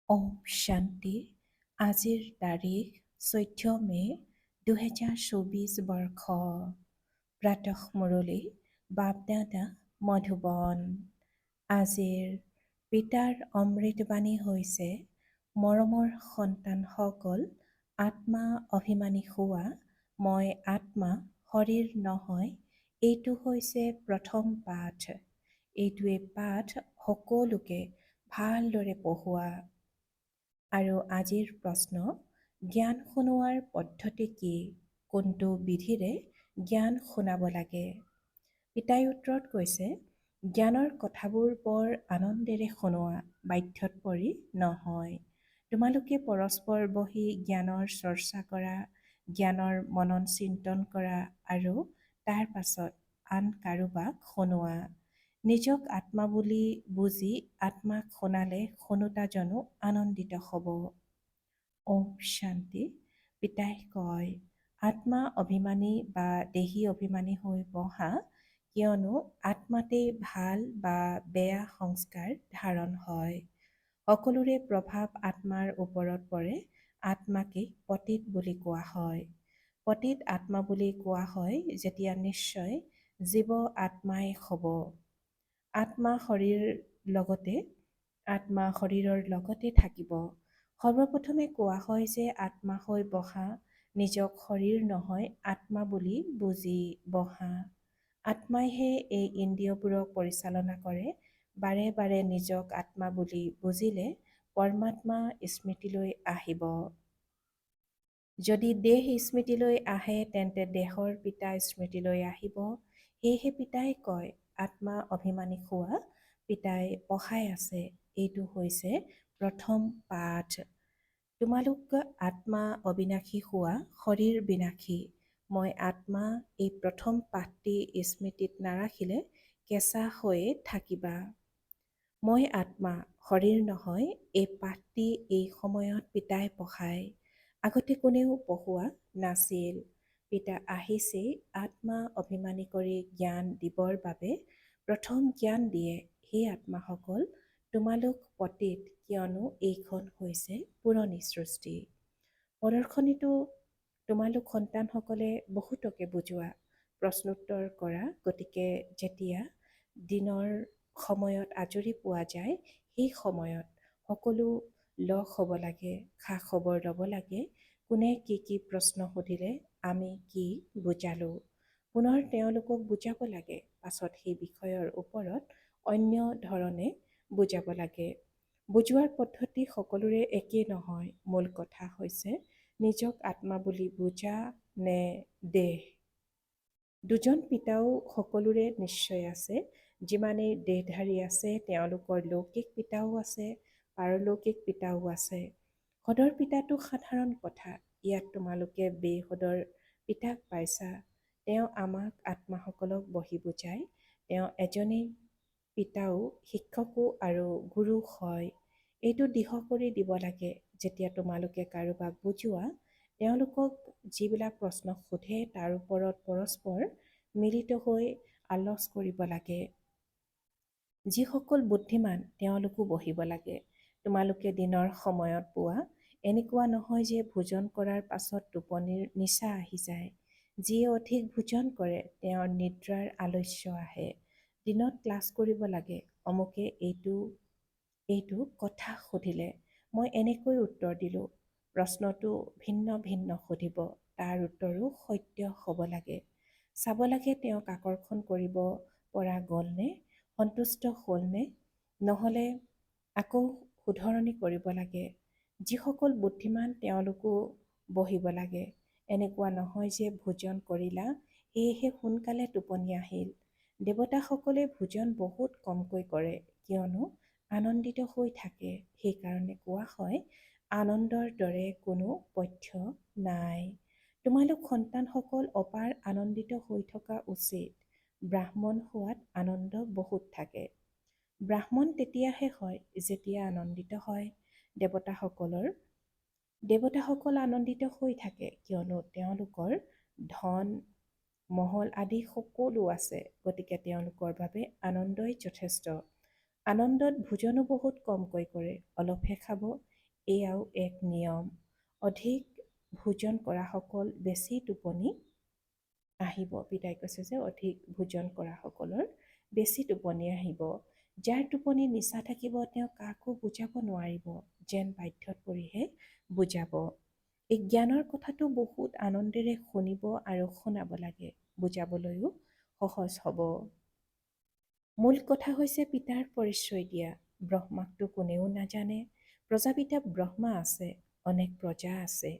ওম শান্তি। আজিৰ তাৰিখ 14 মে' 2024 বৰ্ষ। প্ৰাতঃ মুৰলী বাপদাদা মধুবন। আজিৰ পিতাৰ অমৃতবাণী হৈছে, মৰমৰ সন্তানসকল, আত্মা অভিমানী হোৱা, মই আত্মা, শৰীৰ নহয়। এইটো হৈছে প্ৰথম পাঠ। এইটোৱে পাঠ সকলোকে ভালদৰে পঢ়োৱা। আৰু আজিৰ প্ৰশ্ন, জ্ঞান শুনোৱাৰ পদ্ধতি কি? কোনটো বিধিৰে জ্ঞান শুনাব লাগে? পিতাই উত্তৰত কৈছে, জ্ঞানৰ কথাবোৰ বৰ আনন্দেৰে শুনোৱা, বাধ্যত পৰি নহয়। তোমালোকে পৰস্পৰ বহি জ্ঞানৰ চৰ্চা কৰা, জ্ঞানৰ মনন চিন্তন কৰা আৰু তাৰ পাছত আন কাৰোবাক শুনোৱা। নিজক আত্মা বুলি বুজি আত্মাক শুনালে শুনোতাজনো আনন্দিত হ'ব। ওম শান্তি। পিতাই কয়, আত্মা অভিমানী বা দেহী অভিমানী হৈ বহা, কিয়নো আত্মাতেই ভাল বা বেয়া সংস্কাৰ ধাৰণ হয়। সকলোৰে প্ৰভাৱ আত্মাৰ ওপৰত পৰে। আত্মাকেই পতিত বুলি কোৱা হয়। পতিত আত্মা বুলি কোৱা হয় যেতিয়া নিশ্চয় জীৱ আত্মাই হ'ব। আত্মা শৰীৰৰ লগতে থাকিব। সৰ্বপ্ৰথমে কোৱা হয় যে আত্মা হৈ বহা, নিজক শৰীৰ নহয় আত্মা বুলি বুজি বহা। আত্মাইহে এই ইন্দ্ৰিয়বোৰক পৰিচালনা কৰে। বাৰে বাৰে নিজক আত্মা বুলি বুজিলে পৰমাত্মা স্মৃতিলৈ আহিব। যদি দেহ স্মৃতিলৈ আহে তেন্তে দেহৰ পিতা স্মৃতিলৈ আহিব। সেয়েহে পিতাই কয়, আত্মা অভিমানী হোৱা। পিতাই পঢ়াই আছে, এইটো হৈছে প্ৰথম পাঠ। তোমালোক আত্মা অবিনাশী হোৱা, শৰীৰ বিনাশী। মই আত্মা, এই প্ৰথম পাঠটি স্মৃতিত নাৰাখিলে কেঁচা হৈয়ে থাকিবা। মই আত্মা, শৰীৰ নহয়, এই পাঠটি এই সময়ত পিতাই পঢ়ায়। আগতে কোনেও পঢ়োৱা নাছিল। পিতা আহিছেই আত্মা অভিমানী কৰি জ্ঞান দিবৰ বাবে। প্ৰথম জ্ঞান দিয়ে, হে আত্মাসকল, তোমালোক পতিত, কিয়নো এইখন হৈছে পুৰণি সৃষ্টি। প্ৰদৰ্শনীটো তোমালোক সন্তানসকলে বহুতকে বুজোৱা, প্ৰশ্নোত্তৰ কৰা। গতিকে যেতিয়া দিনৰ সময়ত আজৰি পোৱা যায়, সেই সময়ত সকলো লগ হ'ব লাগে, খা খবৰ ল'ব লাগে। কোনে কি কি প্ৰশ্ন সুধিলে, আমি কি বুজালো, পুনৰ তেওঁলোকক বুজাব লাগে। পাছত সেই বিষয়ৰ ওপৰত অন্য ধৰণে বুজাব লাগে। বুজোৱাৰ পদ্ধতি সকলোৰে একেই নহয়। মূল কথা হৈছে নিজক আত্মা বুলি বুজা নে দেহ। দুজন পিতাও সকলোৰে নিশ্চয় আছে। যিমানেই দেহধাৰী আছে তেওঁলোকৰ লৌকিক পিতাও আছে, পাৰলৌকিক পিতাও আছে। সদৰ পিতাটো সাধাৰণ কথা। ইয়াত তোমালোকে বেসদৰ পিতাক পাইছা। তেওঁ আমাক আত্মাসকলক বহি বুজায়। তেওঁ এজনেই পিতাও, শিক্ষকো আৰু গুৰু হয়। এইটো দৃঢ় কৰি দিব লাগে। যেতিয়া তোমালোকে কাৰোবাক বুজোৱা, তেওঁলোকক যিবিলাক প্ৰশ্ন সোধে তাৰ ওপৰত পৰস্পৰ মিলিত হৈ আলোচ কৰিব লাগে। যিসকল বুদ্ধিমান তেওঁলোকো বহিব লাগে। তোমালোকে দিনৰ সময়ত পোৱা, এনেকুৱা নহয় যে ভোজন কৰাৰ পাছত টোপনিৰ নিচা আহি যায়। যিয়ে অধিক ভোজন কৰে তেওঁৰ নিদ্ৰাৰ আলস্য আহে। দিনত ক্লাছ কৰিব লাগে। অমুকে এইটো কথা সুধিলে, মই এনেকৈ উত্তৰ দিলোঁ। প্ৰশ্নটো ভিন্ন ভিন্ন সুধিব, তাৰ উত্তৰো সত্য হ'ব লাগে। চাব লাগে তেওঁক আকৰ্ষণ কৰিব পৰা গ'লনে, সন্তুষ্ট হ'লনে, নহ'লে আকৌ শুধৰণি কৰিব লাগে। যিসকল বুদ্ধিমান তেওঁলোকো বহিব লাগে। এনেকুৱা নহয় যে ভোজন কৰিলা, সেয়েহে সোনকালে টোপনি আহিল। দেৱতাসকলে ভোজন বহুত কমকৈ কৰে, কিয়নো আনন্দিত হৈ থাকে। সেইকাৰণে কোৱা হয়, আনন্দৰ দৰে কোনো পথ্য নাই। তোমালোক সন্তানসকল অপাৰ আনন্দিত হৈ থকা উচিত। ব্ৰাহ্মণ হোৱাত আনন্দ বহুত থাকে। ব্ৰাহ্মণ তেতিয়াহে হয় যেতিয়া আনন্দিত হয়। দেৱতাসকল আনন্দিত হৈ থাকে, কিয়নো তেওঁলোকৰ ধন মহল আদি সকলো আছে। গতিকে তেওঁলোকৰ বাবে আনন্দই যথেষ্ট। আনন্দত ভোজনো বহুত কমকৈ কৰে, অলপহে খাব, এয়াও এক নিয়ম। অধিক ভোজন কৰাসকল বেছি টোপনি আহিব। পিতাই কৈছে যে অধিক ভোজন কৰাসকলৰ বেছি টোপনি আহিব। যাৰ টোপনি নিচা থাকিব তেওঁ কাকো বুজাব নোৱাৰিব, যেন বাধ্যত পৰিহে বুজাব। এই জ্ঞানৰ কথাটো বহুত আনন্দেৰে শুনিব আৰু শুনাব লাগে, বুজাবলৈও সহজ হ'ব। মূল কথা হৈছে পিতাৰ পৰিচয় দিয়া। ব্ৰহ্মাকটো কোনেও নাজানে। প্ৰজাপিতা ব্ৰহ্মা আছে, অনেক প্ৰজা আছে।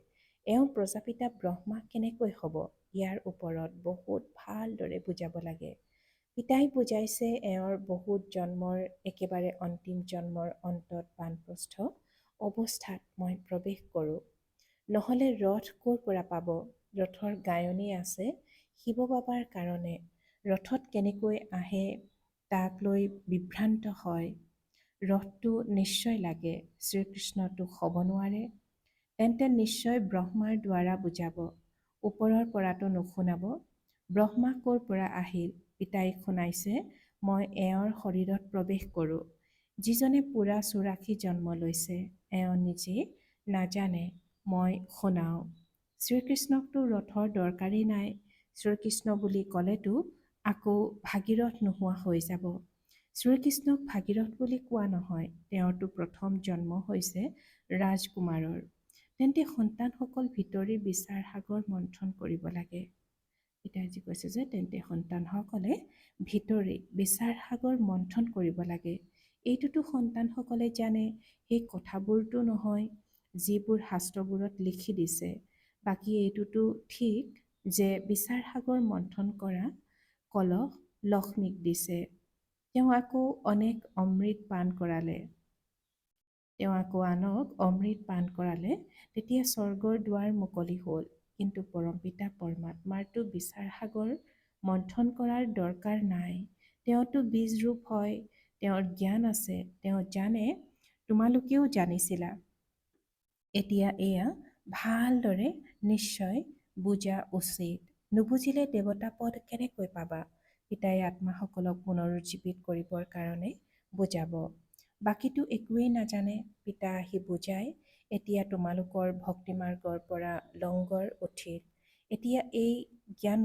এওঁ প্ৰজাপিতা ব্ৰহ্মা কেনেকৈ হ'ব, ইয়াৰ ওপৰত বহুত ভালদৰে বুজাব লাগে। পিতাই বুজাইছে এওঁৰ বহুত জন্মৰ একেবাৰে অন্তিম জন্মৰ অন্তত বানপ্ৰস্থ অৱস্থাত মই প্ৰৱেশ কৰোঁ। নহ'লে ৰথ ক'ৰ পৰা পাব? ৰথৰ গায়নী আছে শিৱ বাবাৰ কাৰণে। ৰথত কেনেকৈ আহে তাক লৈ বিভ্ৰান্ত হয়। ৰথটো নিশ্চয় লাগে, শ্ৰীকৃষ্ণটো হ'ব নোৱাৰে। তেন্তে নিশ্চয় ব্ৰহ্মাৰ দ্বাৰা বুজাব, ওপৰৰ পৰাটো নুশুনাব। ব্ৰহ্মা ক'ৰ পৰা আহিল? পিতাই শুনাইছে, মই এওঁৰ শৰীৰত প্ৰৱেশ কৰোঁ। যিজনে পূৰা ৮৪ জন্ম লৈছে, এওঁ নিজে নাজানে, মই শুনাওঁ। শ্ৰীকৃষ্ণকতো ৰথৰ দৰকাৰেই নাই। শ্ৰীকৃষ্ণ বুলি ক'লেতো আকৌ ভাগীৰথ নোহোৱা হৈ যাব। শ্ৰীকৃষ্ণক ভাগীৰথ বুলি কোৱা নহয়, তেওঁৰতো প্ৰথম জন্ম হৈছে ৰাজকুমাৰৰ। তেন্তে সন্তানসকল ভিতৰি বিচাৰ সাগৰ মন্থন কৰিব লাগে। পিতাজী কৈছে যে তেন্তে সন্তানসকলে ভিতৰি বিচাৰ সাগৰ মন্থন কৰিব লাগে। এইটোতো সন্তানসকলে জানে, সেই কথাবোৰতো নহয় যিবোৰ শাস্ত্ৰবোৰত লিখি দিছে। বাকী এইটোতো ঠিক যে বিচাৰ সাগৰ মন্থন কৰা কলহ লক্ষ্মীক দিছে। তেওঁ আকৌ অনেক অমৃত পান কৰালে। তেওঁ আকৌ আনক অমৃত পান কৰালে, তেতিয়া স্বৰ্গৰ দুৱাৰ মুকলি হ'ল। কিন্তু পৰমপিতা পৰমাত্মাৰতো বিচাৰ সাগৰ মন্থন কৰাৰ দৰকাৰ নাই। তেওঁতো বীজৰূপ হয়, তেওঁৰ জ্ঞান আছে, তেওঁ জানে, তোমালোকেও জানিছিলা। এতিয়া এয়া ভালদৰে নিশ্চয় বুজা উচিত। নুবুজিলে দেৱতা পদ কেনেকৈ পাবা? পিতাই আত্মাসকলক পুনৰুজ্জীৱিত কৰিবৰ কাৰণে বুজাব। বাকীটো একোৱেই নাজানে। পিতা আহি বুজায়, এতিয়া তোমালোকৰ ভক্তিমাৰ্গৰ পৰা লংগৰ উঠিল। এতিয়া জ্ঞান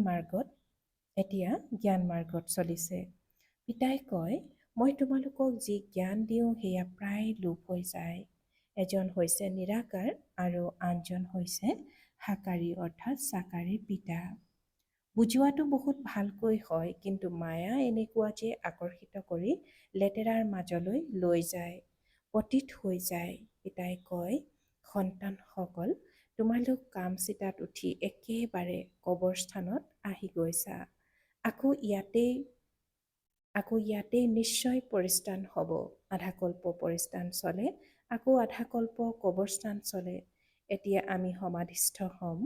মাৰ্গত চলিছে। পিতাই কয়, মই তোমালোকক যি জ্ঞান দিওঁ সেয়া প্ৰায় লোপ হৈ যায়। এজন হৈছে নিৰাকাৰ আৰু আনজন হৈছে সাকাৰী অৰ্থাৎ সাকাৰী পিতা। বুজোৱাটো বহুত ভালকৈ হয়, কিন্তু মায়া এনেকুৱা যে আকৰ্ষিত কৰি লেতেৰাৰ মাজলৈ লৈ যায়, পতিত হৈ যায়। পিতাই কয়, সন্তানসকল, তোমালোক কামচিতাত উঠি একেবাৰে কবৰস্থানত আহি গৈছা। আকৌ ইয়াতেই নিশ্চয় পৰিস্থান হ'ব। আধাকল্প পৰিস্থান চলে, আকৌ আধাকল্প কবৰস্থান চলে। এতিয়া আমি সমাধিস্থ হ'ম।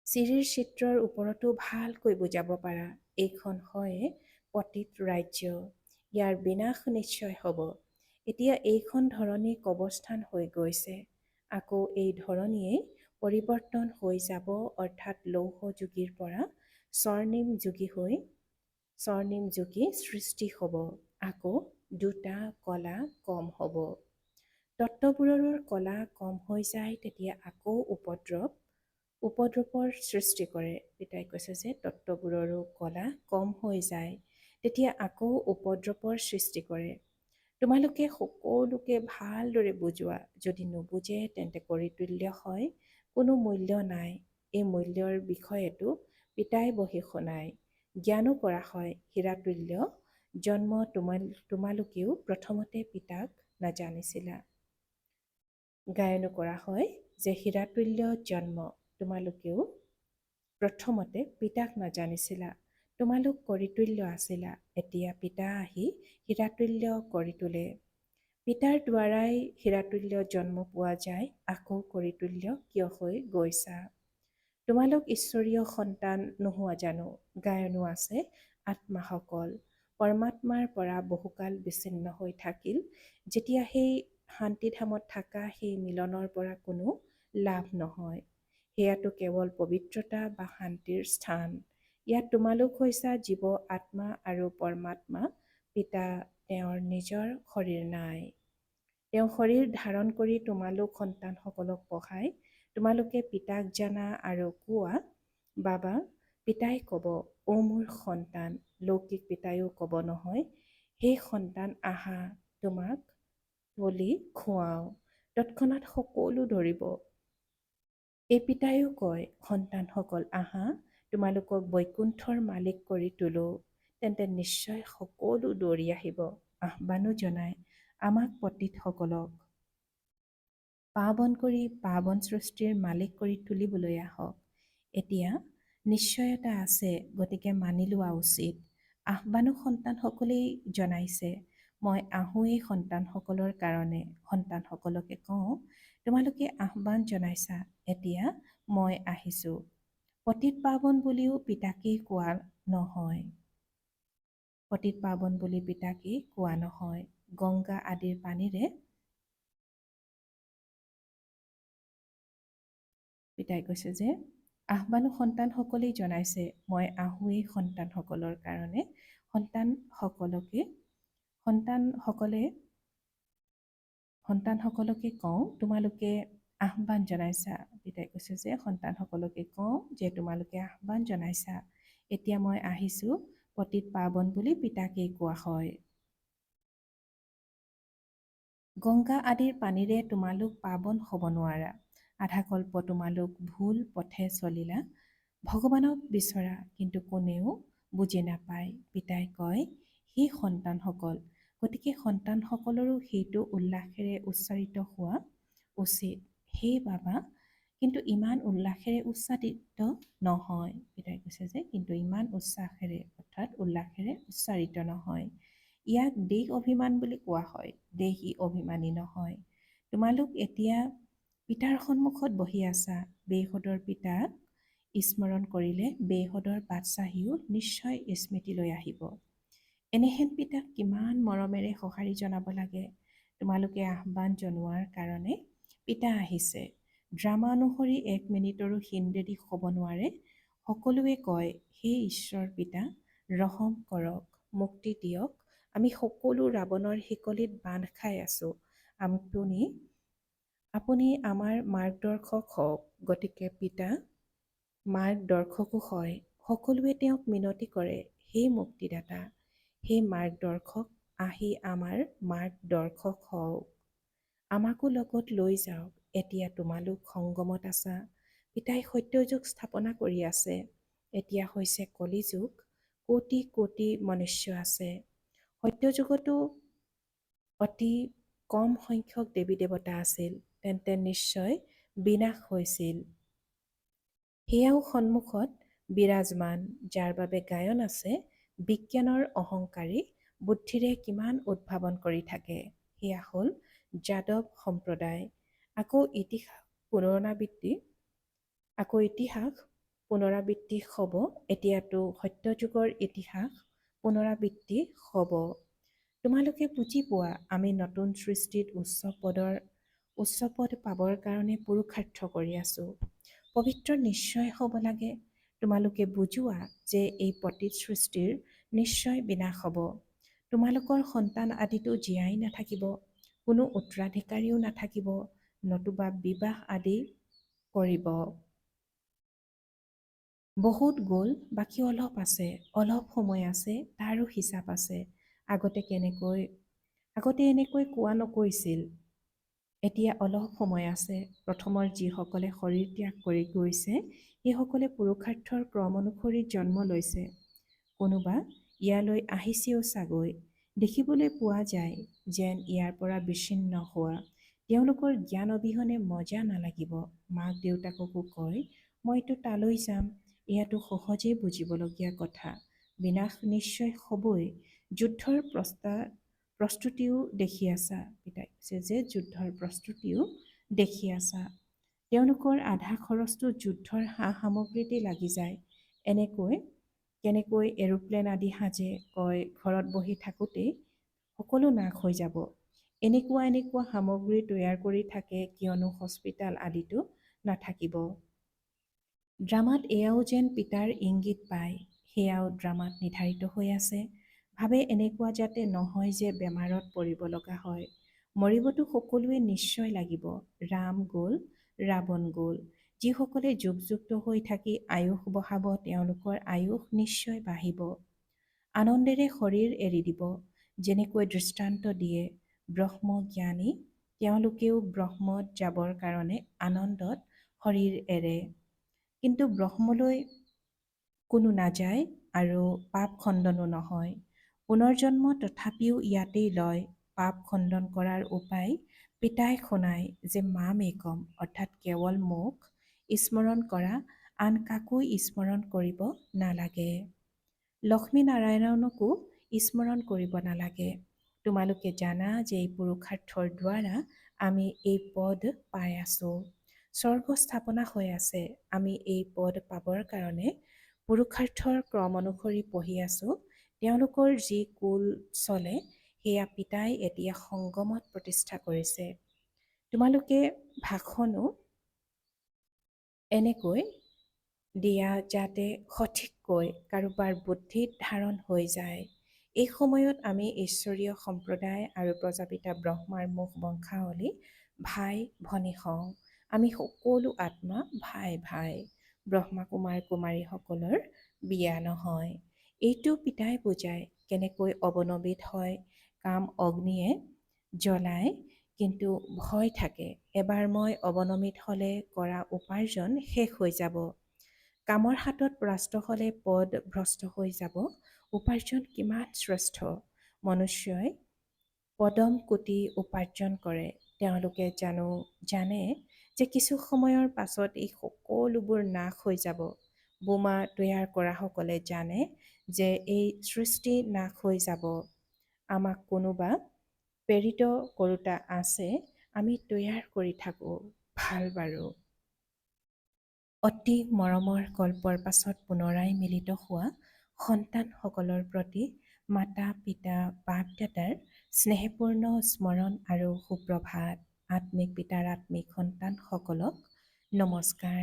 চিৰিৰ চিত্ৰৰ ওপৰতো ভালকৈ বুজাব পাৰা। এইখন হয় পতিত ৰাজ্য, ইয়াৰ বিনাশ নিশ্চয় হ'ব। এতিয়া এইখন ধৰণী কবৰস্থান হৈ গৈছে, আকৌ এই ধৰণীয়েই পৰিৱৰ্তন হৈ যাব, অৰ্থাৎ লৌহ যুগীৰ পৰা স্বৰ্ণিম যুগী সৃষ্টি হ'ব। আকৌ দুটা কলা কম হ'ব। তত্ত্ববোৰৰো কলা কম হৈ যায়, তেতিয়া আকৌ উপদ্ৰৱৰ সৃষ্টি কৰে। পিতাই কৈছে যে তত্ত্ববোৰৰো কলা কম হৈ যায়, তেতিয়া আকৌ উপদ্ৰৱৰ সৃষ্টি কৰে। তোমালোকে সকলোকে ভালদৰে বুজোৱা। যদি নুবুজে তেন্তে কৰিতুল্য হয়, কোনো মূল্য নাই। এই মূল্যৰ বিষয়েতো পিতাই বহি শুনায়। জ্ঞানো কৰা হয়। হীৰাতুল্য জন্ম তোমালোকেও প্ৰথমতে পিতাক নাজানিছিলা। গায়নো কৰা হয় যে হীৰাতুল্য জন্ম তোমালোকেও প্ৰথমতে পিতাক নাজানিছিলা। তোমালোক কৰিতুল্য আছিলা, এতিয়া পিতা আহি হীৰাতুল্য কৰি তোলে। পিতাৰ দ্বাৰাই হীৰাতুল্য জন্ম পোৱা যায়, আকৌ কৰিতুল্য কিয় হৈ গৈছা? তোমালোক ঈশ্বৰীয় সন্তান নোহোৱা জানো? গায়নো আছে, আত্মাসকল পৰমাত্মাৰ পৰা বহুকাল বিচ্ছিন্ন হৈ থাকিল। যেতিয়া সেই শান্তিধামত থাকা সেই মিলনৰ পৰা কোনো লাভ নহয়। সেয়াটো কেৱল পবিত্ৰতা বা শান্তিৰ স্থান। ইয়াত তোমালোক হৈছা জীৱ আত্মা আৰু পৰমাত্মা পিতা তেওঁৰ নিজৰ শৰীৰ নাই। তেওঁ শৰীৰ ধাৰণ কৰি তোমালোক সন্তানসকলক পঢ়ায়। তোমালোকে পিতাক জানা আৰু কোৱা, বাবা। পিতাই ক'ব, অ' মোৰ সন্তান। লৌকিক পিতায়ো ক'ব নহয়, সেই সন্তান আহা, তোমাক বুলি খুৱাওঁ। তৎক্ষণাৎ সকলো দৌৰিব। এই পিতায়ো কয়, সন্তানসকল আহা, তোমালোকক বৈকুণ্ঠৰ মালিক কৰি তোলো। তেন্তে নিশ্চয় সকলো দৌৰি আহিব, আহ্বানো জনায় আমাক পতিতসকলক পাৱন কৰি পাৱন সৃষ্টিৰ মালিক কৰি তুলিবলৈ আহক। এতিয়া নিশ্চয়তা আছে, গতিকে মানি লোৱা উচিত। আহ্বানো সন্তানসকলেই জনাইছে। মই আহোঁৱেই সন্তানসকলৰ কাৰণে। সন্তানসকলকে কওঁ, তোমালোকে আহ্বান জনাইছা, এতিয়া মই আহিছোঁ। পতিত পাৱন বুলিও পিতাকেই কোৱা নহয়। পতিত পাৱন বুলি পিতাকেই কোৱা নহয়। গংগা আদিৰ পানীৰে পিতাই কৈছে যে আহ্বানো সন্তানসকলেই জনাইছে, মই আহোঁৱেই সন্তানসকলৰ কাৰণে। সন্তানসকলকে কওঁ, তোমালোকে আহ্বান জনাইছা। পিতাই কৈছে যে সন্তানসকলকে কওঁ যে তোমালোকে আহ্বান জনাইছা, এতিয়া মই আহিছোঁ। পতিত পাৱন বুলি পিতাকেই কোৱা হয়। গংগা আদিৰ পানীৰে তোমালোক পাৱন হ'ব নোৱাৰা। আধাকল্প তোমালোক ভুল পথে চলিলা। ভগৱানক বিচৰা, কিন্তু কোনেও বুজি নাপায়। পিতাই কয়, সেই সন্তানসকল, গতিকে সন্তানসকলৰো সেইটো উল্লাসেৰে উচ্চাৰিত হোৱা উচিত। সেই বাবা, কিন্তু ইমান উল্লাসেৰে উচ্চাৰিত নহয়। পিতাই কৈছে যে কিন্তু ইমান উচ্চাসেৰে অৰ্থাৎ উল্লাসেৰে উচ্চাৰিত নহয়। ইয়াক দেহ অভিমান বুলি কোৱা হয়, দেহী অভিমানী নহয়। তোমালোক এতিয়া পিতাৰ সন্মুখত বহি আছা। বেহদৰ পিতাক স্মৰণ কৰিলে বেহদৰ বাদশ্বাহীও নিশ্চয় স্মৃতিলৈ আহিব। এনেহেন পিতাক কিমান মৰমেৰে সঁহাৰি জনাব লাগে। তোমালোকে আহ্বান জনোৱাৰ কাৰণে পিতা আহিছে। ড্ৰামা অনুসৰি 1 মিনিটৰো হিনদেৰি হ'ব নোৱাৰে। সকলোৱে কয়, হে ঈশ্বৰ পিতা, ৰহম কৰক, মুক্তি দিয়ক। আমি সকলো ৰাৱণৰ শিকলিত বান্ধ খাই আছোঁ। আপুনি আমাৰ মাৰ্গদৰ্শক হওক। গতিকে পিতা মাৰ্গদৰ্শকো হয়। সকলোৱে তেওঁক মিনতি কৰে, হে মুক্তিদাতা, হে মাৰ্গদৰ্শক, আহি আমাৰ মাৰ্গদৰ্শক হওক। আমাকো লগত লৈ যাওক। এতিয়া তোমালোক সংগমত আছা। পিতাই সত্যযুগ স্থাপনা কৰি আছে। এতিয়া হৈছে কলিযুগ। কোটি কোটি মনুষ্য আছে। সত্যযুগতো অতি কম সংখ্যক দেৱী দেৱতা আছিল। তেন্তে নিশ্চয় বিনাশ হৈছিল। সেয়াও সন্মুখত বিৰাজমান, যাৰ বাবে গায়ন আছে, বিজ্ঞানৰ অহংকাৰী বুদ্ধিৰে কিমান উদ্ভাৱন কৰি থাকে। সেয়া হ'ল যাদৱ সম্প্ৰদায়। আকৌ ইতিহাস পুনৰাবৃত্তি হ'ব। এতিয়াতো সত্যযুগৰ ইতিহাস পুনৰাবৃত্তি হ'ব। তোমালোকে বুজি পোৱা, আমি নতুন সৃষ্টিত উচ্চ পদ পাবৰ কাৰণে পুৰুষাৰ্থ কৰি আছোঁ। পবিত্ৰ নিশ্চয় হ'ব লাগে। তোমালোকে বুজোৱা যে এই পতিত সৃষ্টিৰ নিশ্চয় বিনাশ হ'ব। তোমালোকৰ সন্তান আদিতো জীয়াই নাথাকিব, কোনো উত্তৰাধিকাৰীও নাথাকিব, নতুবা বিবাহ আদি কৰিব। বহুত গ'ল, বাকী অলপ আছে। অলপ সময় আছে, তাৰো হিচাপ আছে। আগতে এনেকৈ কোৱা নকৈছিল। এতিয়া অলপ সময় আছে। প্ৰথমৰ যিসকলে শৰীৰ ত্যাগ কৰি গৈছে, সেইসকলে পুৰুষাৰ্থৰ ক্ৰম অনুসৰি জন্ম লৈছে। কোনোবা ইয়ালৈ আহিছেও চাগৈ। দেখিবলৈ পোৱা যায় যেন ইয়াৰ পৰা বিচ্ছিন্ন হোৱা। তেওঁলোকৰ জ্ঞান অবিহনে মজা নালাগিব। মাক দেউতাককো কয়, মইতো তালৈ যাম। এয়াতো সহজেই বুজিবলগীয়া কথা। বিনাশ নিশ্চয় হ'বই। যুদ্ধৰ প্ৰস্তুতিও দেখি আছা। পিতাই কৈছে যে যুদ্ধৰ প্ৰস্তুতিও দেখি আছা। তেওঁলোকৰ আধা খৰচটো যুদ্ধৰ সা সামগ্ৰীতে লাগি যায়। কেনেকৈ এৰোপ্লেন আদি সাজে, কয় ঘৰত বহি থাকোঁতেই সকলো নাশ হৈ যাব। এনেকুৱা সামগ্ৰী তৈয়াৰ কৰি থাকে, কিয়নো হস্পিতাল আদিতো নাথাকিব। ড্ৰামাত এয়াও যেন পিতাৰ ইংগিত পায়, সেয়াও ড্ৰামাত নিৰ্ধাৰিত হৈ আছে। ভাবে এনেকুৱা যাতে নহয় যে বেমাৰত পৰিব লগা হয়। মৰিবতো সকলোৱে নিশ্চয় লাগিব। ৰাম গ'ল, ৰাৱণ গ'ল। যিসকলে যুগযুক্ত হৈ থাকি আয়ুস বঢ়াব তেওঁলোকৰ আয়ুস নিশ্চয় বাঢ়িব। আনন্দেৰে শৰীৰ এৰি দিব। যেনেকৈ দৃষ্টান্ত দিয়ে ব্ৰহ্মজ্ঞানী, তেওঁলোকেও ব্ৰহ্মত যাবৰ কাৰণে আনন্দত শৰীৰ এৰে। কিন্তু ব্ৰহ্মলৈ কোনো নাযায় আৰু পাপ খণ্ডনো নহয়। পুনৰ্জন্ম তথাপিও ইয়াতেই লয়। পাপ খণ্ডন কৰাৰ উপায় পিতাই শুনায় যে মাম একম, অৰ্থাৎ কেৱল মোক স্মৰণ কৰা, আন কাকো স্মৰণ কৰিব নালাগে। লক্ষ্মীনাৰায়ণকো স্মৰণ কৰিব নালাগে। তোমালোকে জানা যে এই পুৰুষাৰ্থৰ দ্বাৰা আমি এই পদ পাই আছোঁ। স্বৰ্গ স্থাপনা হৈ আছে। আমি এই পদ পাবৰ কাৰণে পুৰুষাৰ্থৰ ক্ৰম অনুসৰি পঢ়ি আছোঁ। তেওঁলোকৰ যি কুল চলে সেয়া পিতাই এতিয়া সংগমত প্ৰতিষ্ঠা কৰিছে। তোমালোকে ভাষণো এনেকৈ দিয়া যাতে সঠিককৈ কাৰোবাৰ বুদ্ধিত ধাৰণ হৈ যায়। এই সময়ত আমি ঈশ্বৰীয় সম্প্ৰদায় আৰু প্ৰজাপিতা ব্ৰহ্মাৰ মুখ বংশাৱলী ভাই ভনী হওঁ। আমি সকলো আত্মা ভাই ভাই। ব্ৰহ্মা কুমাৰ কুমাৰীসকলৰ বিয়া নহয়। এইটো পিতাই বুজায় কেনেকৈ অৱনমিত হয়। কাম অগ্নিয়ে জ্বলায়, কিন্তু ভয় থাকে এবাৰ মই অৱনমিত হ'লে কৰা উপাৰ্জন শেষ হৈ যাব। কামৰ হাতত পৰাস্ত হ'লে পদ ভ্ৰষ্ট হৈ যাব। উপাৰ্জন কিমান শ্ৰেষ্ঠ। মনুষ্যই পদম কোটি উপাৰ্জন কৰে। তেওঁলোকে জানে যে কিছু সময়ৰ পাছত এই সকলোবোৰ নাশ হৈ যাব। বোমা তৈয়াৰ কৰাসকলে জানে যে এই সৃষ্টি নাশ হৈ যাব। আমাক কোনোবা প্ৰেৰিত কৰোঁতা আছে, আমি তৈয়াৰ কৰি থাকোঁ। ভাল বাৰু। অতি মৰমৰ কল্পৰ পাছত পুনৰাই মিলিত হোৱা সন্তানসকলৰ প্ৰতি মাতা পিতা বাপ দাদাৰ স্নেহপূৰ্ণ স্মৰণ আৰু সুপ্ৰভাত। আত্মিক পিতাৰ আত্মিক সন্তানসকলক নমস্কাৰ।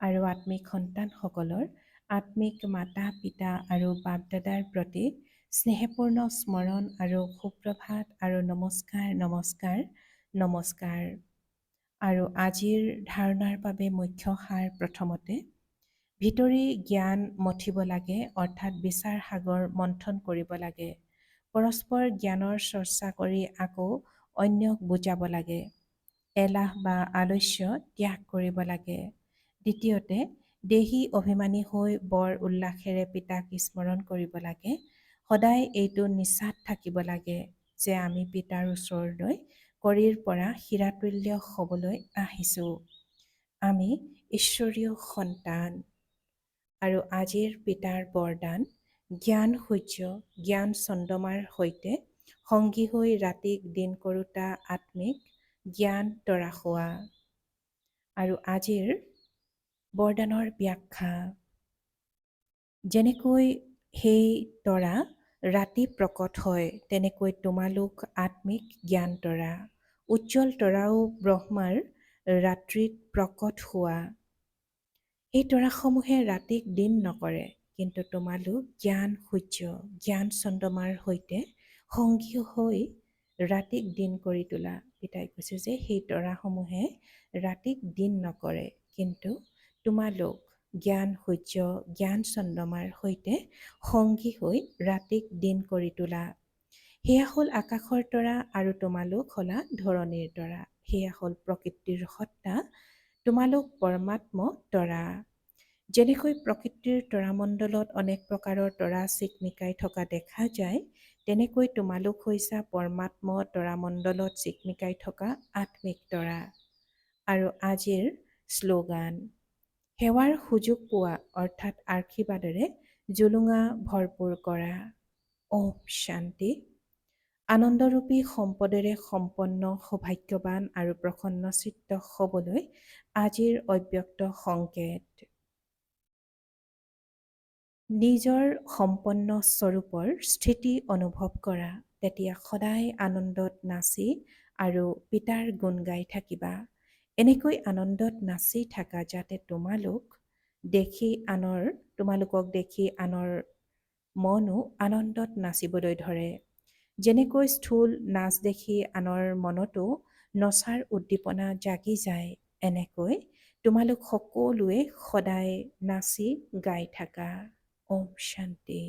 আৰু আত্মিক সন্তানসকলৰ আত্মিক মাতা পিতা আৰু বাপ দাদাৰ প্ৰতি স্নেহপূৰ্ণ স্মৰণ আৰু সুপ্ৰভাত আৰু নমস্কাৰ নমস্কাৰ নমস্কাৰ। আৰু আজিৰ ধাৰণাৰ বাবে মুখ্য সাৰ প্ৰথমতে ভিতৰি জ্ঞান মথিব লাগে, অৰ্থাৎ বিচাৰ সাগৰ মন্থন কৰিব লাগে। পৰস্পৰ জ্ঞানৰ চৰ্চা কৰি আকৌ অন্যক বুজাব লাগে। এলাহ বা আলস্য ত্যাগ কৰিব লাগে। দ্বিতীয়তে দেহী অভিমানী হৈ বৰ উল্লাসেৰে পিতাক স্মৰণ কৰিব লাগে। সদায় এইটো নিশ্চাত থাকিব লাগে যে আমি পিতাৰ ওচৰলৈ কৰিৰ পৰা হীৰাতুল্য হ'বলৈ আহিছোঁ। আমি ঈশ্বৰীয় সন্তান। আৰু আজিৰ পিতাৰ বৰদান জ্ঞান সূৰ্য জ্ঞান চন্দ্ৰমাৰ সৈতে সংগী হৈ ৰাতিক দিন কৰোঁতা আত্মিক জ্ঞান তৰা হোৱা। আৰু আজিৰ বৰদানৰ ব্যাখ্যা। যেনেকৈ সেই তৰা ৰাতি প্ৰকট হয়, তেনেকৈ তোমালোক আত্মিক জ্ঞান তৰা। উজ্জ্বল তৰাও ব্ৰহ্মাৰ ৰাত্ৰিত প্ৰকট হোৱা। এই তৰাসমূহে ৰাতিক দিন নকৰে, কিন্তু তোমালোক জ্ঞান সূৰ্য জ্ঞান চন্দ্ৰমাৰ সৈতে সংগী হৈ ৰাতিক দিন কৰি তোলা। পিতাই কৈছে যে সেই তৰাসমূহে ৰাতিক দিন নকৰে, কিন্তু তোমালোক জ্ঞান সূৰ্য জ্ঞান চন্দ্ৰমাৰ সৈতে সংগী হৈ ৰাতিক দিন কৰি তোলা। সেয়া হ'ল আকাশৰ তৰা আৰু তোমালোক হলা ধৰণীৰ তৰা। সেয়া হ'ল প্ৰকৃতিৰ সত্তা, তোমালোক পৰমাত্ম তৰা। যেনেকৈ প্ৰকৃতিৰ তৰামণ্ডলত অনেক প্ৰকাৰৰ তৰা চিকমিকাই থকা দেখা যায়, তেনেকৈ তোমালোক হৈছা পৰমাত্ম তৰামণ্ডলত চিকমিকাই থকা আত্মিক তৰা। আৰু আজিৰ শ্লোগান। সেৱাৰ সুযোগ পোৱা, অৰ্থাৎ আশীৰ্বাদেৰে জুলুঙা ভৰপূৰ কৰা। ওম শান্তি। আনন্দৰূপী সম্পদেৰে সম্পন্ন সৌভাগ্যৱান আৰু প্ৰসন্নচিত্ত হ'বলৈ আজিৰ অব্যক্ত সংকেত। নিজৰ সম্পন্ন স্বৰূপৰ স্থিতি অনুভৱ কৰা, তেতিয়া সদায় আনন্দত নাচি আৰু পিতাৰ গুণ গাই থাকিবা। এনেকৈ আনন্দত নাচি থাকা যাতে তোমালোকক দেখি আনৰ মনো আনন্দত নাচিবলৈ ধৰে। যেনেকৈ স্থূল নাচ দেখি আনৰ মনতো নচাৰ উদ্দীপনা জাগি যায়, এনেকৈ তোমালোক সকলোৱে সদায় নাচি গাই থাকা। ওম শান্তি।